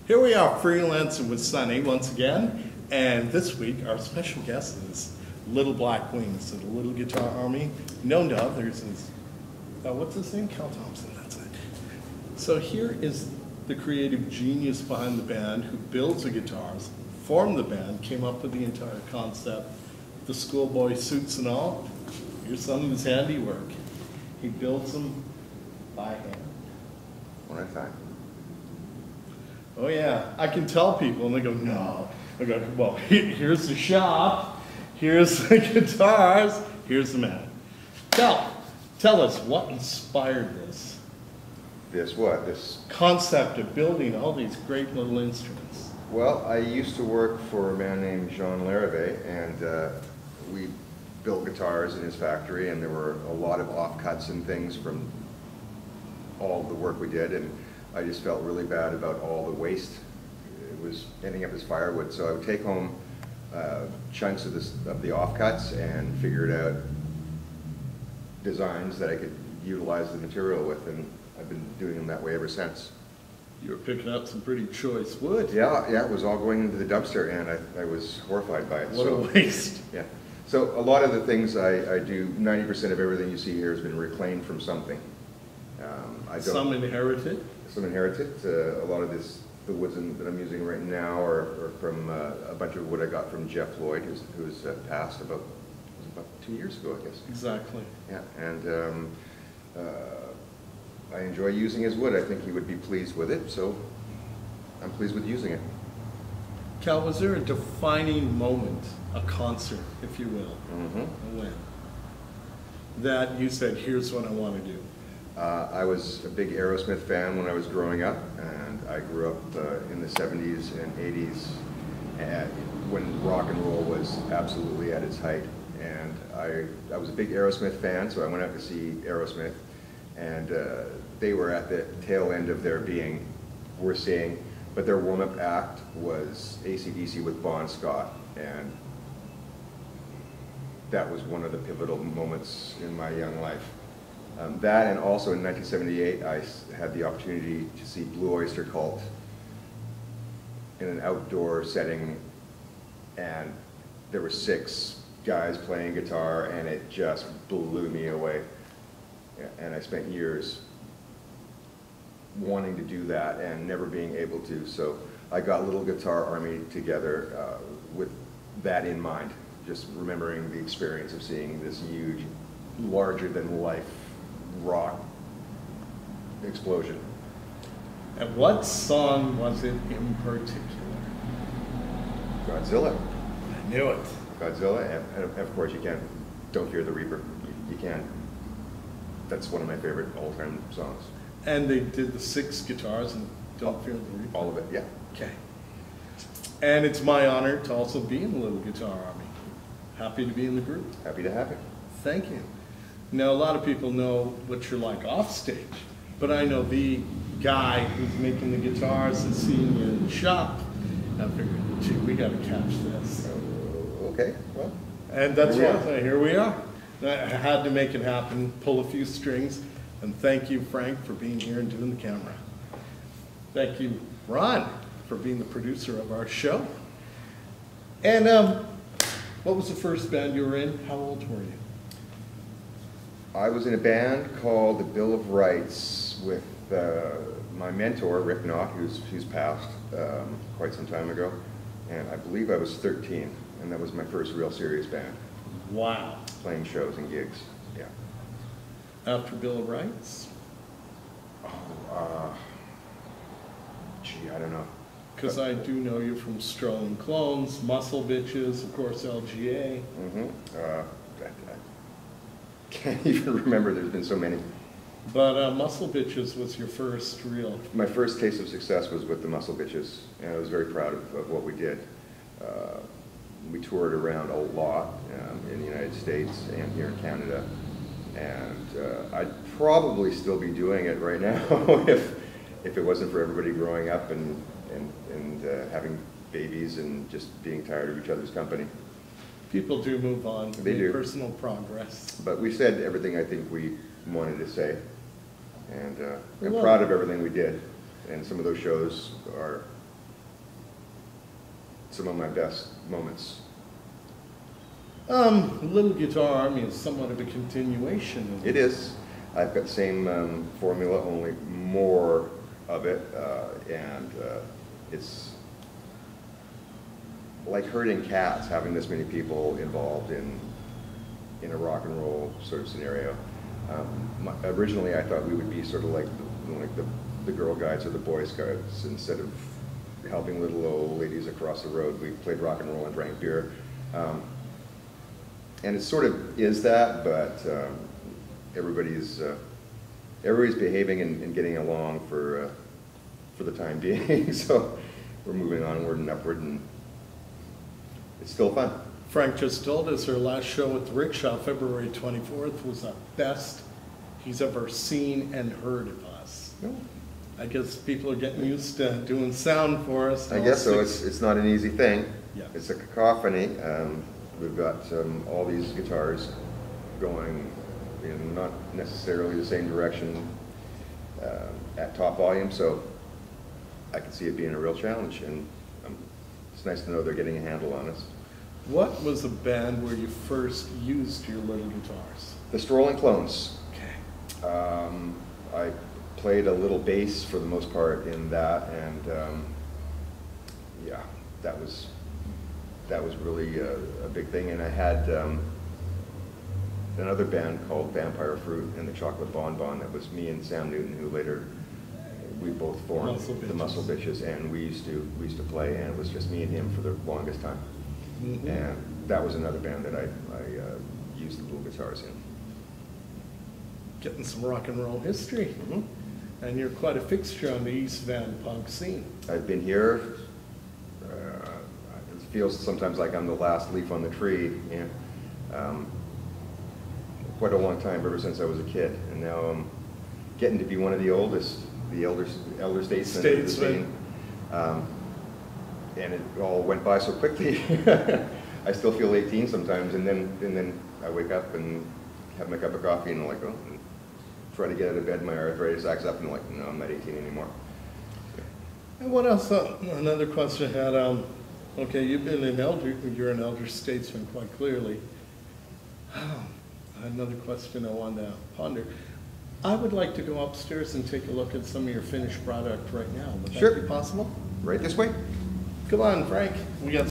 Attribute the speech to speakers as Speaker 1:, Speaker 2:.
Speaker 1: Here we are freelancing with Sonny once again, and this week our special guest is Little Black Wings, the Little Guitar Army, known to others as, what's his name? Cal Thomson, that's it. So here is the creative genius behind the band who builds the guitars, formed the band, came up with the entire concept, the schoolboy suits and all. Here's some of his handiwork. He builds them by hand.
Speaker 2: One at a time.
Speaker 1: Oh yeah, I can tell people and they go, no. I go, well, here's the shop, here's the guitars, here's the man. Tell us what inspired this?
Speaker 2: This what? This
Speaker 1: concept of building all these great little instruments.
Speaker 2: Well, I used to work for a man named Jean Larrivée, and we built guitars in his factory, and there were a lot of offcuts and things from all the work we did, and I just felt really bad about all the waste. It was ending up as firewood, so I would take home chunks of the offcuts and figured out designs that I could utilize the material with, and I've been doing them that way ever since.
Speaker 1: You were picking up some pretty choice wood.
Speaker 2: Yeah, it was all going into the dumpster, and I was horrified by it.
Speaker 1: What a waste.
Speaker 2: Yeah. So a lot of the things I do, 90% of everything you see here has been reclaimed from something.
Speaker 1: Some inherited?
Speaker 2: Some inherited. A lot of the woods that I'm using right now are from a bunch of wood I got from Jeff Lloyd, who's passed about 2 years ago, I guess.
Speaker 1: Exactly.
Speaker 2: Yeah, and I enjoy using his wood. I think he would be pleased with it, so I'm pleased with using it.
Speaker 1: Cal, was there a defining moment, a concert, if you will, when, that you said, here's what I want to do?
Speaker 2: I was a big Aerosmith fan when I was growing up, and I grew up in the 70s and 80s when rock and roll was absolutely at its height. And I was a big Aerosmith fan, so I went out to see Aerosmith, and they were at the tail end of their being, we're seeing, but their warm-up act was AC/DC with Bon Scott, and that was one of the pivotal moments in my young life. That, and also in 1978, I had the opportunity to see Blue Oyster Cult in an outdoor setting, and there were 6 guys playing guitar, and it just blew me away. And I spent years wanting to do that and never being able to, so I got Little Guitar Army together with that in mind, just remembering the experience of seeing this huge, larger-than-life rock explosion.
Speaker 1: And what song was it in particular?
Speaker 2: Godzilla.
Speaker 1: I knew it.
Speaker 2: Godzilla, and of course you can't, Don't Fear the Reaper. You can't. That's one of my favorite all-time songs.
Speaker 1: And they did the 6 guitars and Don't Fear the Reaper?
Speaker 2: All of it, yeah.
Speaker 1: Okay. And it's my honor to also be in the Little Guitar Army. Happy to be in the group.
Speaker 2: Happy to have it.
Speaker 1: Thank you. Now, a lot of people know what you're like off stage, but I know the guy who's making the guitars and seeing you in the shop. I figured, gee, we got to catch this.
Speaker 2: Okay, well.
Speaker 1: And that's why here we are. I had to make it happen, pull a few strings, and thank you, Frank, for being here and doing the camera. Thank you, Ron, for being the producer of our show. And what was the first band you were in? How old were you?
Speaker 2: I was in a band called the Bill of Rights with my mentor, Rick Knott, who's passed quite some time ago, and I believe I was 13, and that was my first real serious band.
Speaker 1: Wow.
Speaker 2: Playing shows and gigs, yeah.
Speaker 1: After Bill of Rights?
Speaker 2: Gee, I don't know.
Speaker 1: Because I do know you from Strolling Clones, Muscle Bitches, of course, LGA.
Speaker 2: I can't even remember, there's been so many.
Speaker 1: But Muscle Bitches was your first real...
Speaker 2: My first taste of success was with the Muscle Bitches, and I was very proud of what we did. We toured around a lot in the United States and here in Canada, and I'd probably still be doing it right now if it wasn't for everybody growing up and having babies and just being tired of each other's company.
Speaker 1: People do move on.
Speaker 2: They do.
Speaker 1: Personal progress.
Speaker 2: But we said everything I think we wanted to say, and I'm proud of everything we did. And some of those shows are some of my best moments.
Speaker 1: Little Guitar Army is somewhat of a continuation of
Speaker 2: It is. I've got the same formula, only more of it, and it's like herding cats, having this many people involved in a rock and roll sort of scenario. Originally, I thought we would be sort of like the Girl Guides or the Boy Scouts. Instead of helping little old ladies across the road, we played rock and roll and drank beer. And it sort of is that, but everybody's behaving and getting along for the time being. So we're moving onward and upward, and it's still fun.
Speaker 1: Frank just told us her last show at the Rickshaw, February 24th, was the best he's ever seen and heard of us.
Speaker 2: No.
Speaker 1: I guess people are getting used to doing sound for us.
Speaker 2: I guess so. It's not an easy thing.
Speaker 1: Yeah.
Speaker 2: It's a cacophony. We've got all these guitars going in not necessarily the same direction at top volume, so I can see it being a real challenge, and it's nice to know they're getting a handle on us.
Speaker 1: What was the band where you first used your little guitars?
Speaker 2: The Strolling Clones.
Speaker 1: Okay.
Speaker 2: I played a little bass for the most part in that, and yeah, that was really a big thing. And I had another band called Vampire Fruit and the Chocolate Bonbon. That was me and Sam Newton, who later we both formed the Muscle Bitches, and we used to play, and it was just me and him for the longest time. Mm-hmm. And that was another band that I used the little guitars in.
Speaker 1: Getting some rock and roll history.
Speaker 2: Mm-hmm.
Speaker 1: And you're quite a fixture on the East Van punk scene.
Speaker 2: I've been here. It feels sometimes like I'm the last leaf on the tree. Quite a long time, ever since I was a kid, and now I'm getting to be one of the oldest, the elder statesmen of the scene. And it all went by so quickly. I still feel 18 sometimes, and then I wake up and have my cup of coffee, and I'm like, oh, and try to get out of bed. My arthritis acts up, and I'm like, no, I'm not 18 anymore.
Speaker 1: And what else? Another question I had. Okay, you're an elder statesman quite clearly. Another question I wanted to ponder. I would like to go upstairs and take a look at some of your finished product right now. Would that be possible?
Speaker 2: Right this way.
Speaker 1: Come on, Frank. We got